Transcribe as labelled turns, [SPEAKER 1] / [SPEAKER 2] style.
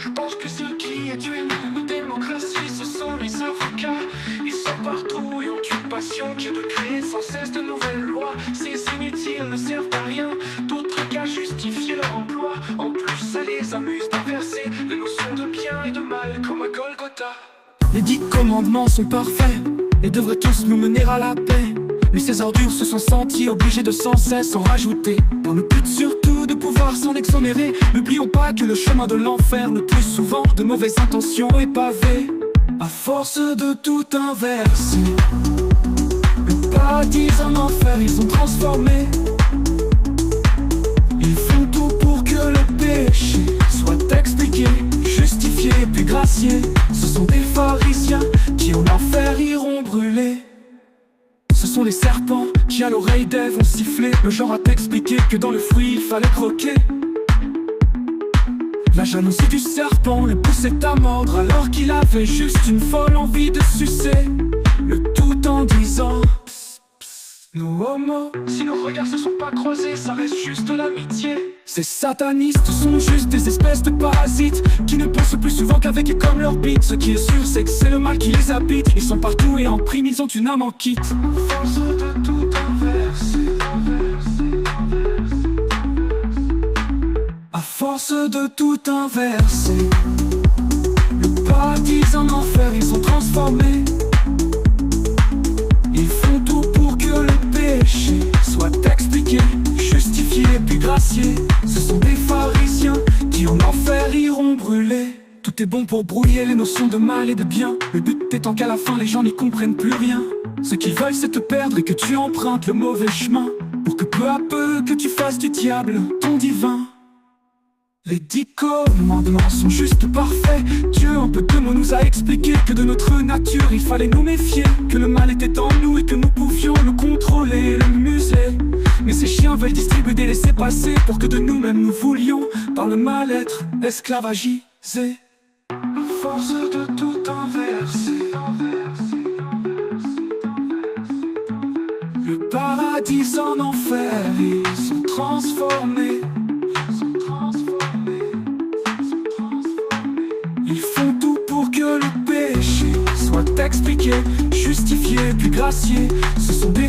[SPEAKER 1] Je pense que ce qui est tué nos démocraties, ce sont les avocats. Ils sont partout et ont une passion qui est de créer sans cesse de nouvelles lois. Ces inutiles ne servent à rien, d'autres qu'à justifier leur emploi. En plus ça les amuse d'inverser les notions de bien et de mal comme à Golgotha.
[SPEAKER 2] Les 10 commandements sont parfaits et devraient tous nous mener à la paix. Mais ces ordures se sont sentis obligés de sans cesse en rajouter, dans le but surtout de pouvoir s'en exonérer. N'oublions pas que le chemin de l'enfer, le plus souvent de mauvaises intentions, est pavé. À force de tout inverser, le paradis en enfer ils ont transformé. Ils font tout pour que le péché soit expliqué, justifié puis gracié. Ce sont des pharisiens qui en enfer iront brûler. Ce sont les serpents qui à l'oreille d'Ève ont sifflé, le genre à t'expliquer que dans le fruit il fallait croquer. La jalousie du serpent le poussait à mordre alors qu'il avait juste une folle envie de sucer. Le tout en disant psst, psst, no homo.
[SPEAKER 1] Si nos regards se sont pas croisés, ça reste juste de l'amitié.
[SPEAKER 2] Ces satanistes sont juste des espèces de parasites qui ne pensent plus souvent qu'avec et comme leur bite. Ce qui est sûr c'est que c'est le mal qui les habite. Ils sont partout et en prime ils ont une âme en kit.
[SPEAKER 1] Force de tout inverser,
[SPEAKER 2] à force de tout inverser, le paradis en enfer ils sont transformés. Ils font tout pour que le péché soit expliqué, justifié puis gracié. Ce sont des pharisiens qui en enfer iront brûler. Tout est bon pour brouiller les notions de mal et de bien. Le but étant qu'à la fin les gens n'y comprennent plus rien. Ce qu'ils veulent c'est te perdre et que tu empruntes le mauvais chemin, pour que peu à peu que tu fasses du diable ton divin. Les 10 commandements sont juste parfaits. Dieu en peu de mots nous a expliqué que de notre nature il fallait nous méfier, que le mal était en nous et que nous pouvions le contrôler, le museler. Mais ces chiens veulent distribuer des laissez-passer pour que de nous-mêmes nous voulions par le mal-être esclavagisés.
[SPEAKER 1] à force de tout inverser,
[SPEAKER 2] le paradis en enfer ils sont transformés. Ils font tout pour que le péché soit expliqué, justifié puis gracié. Ce sont des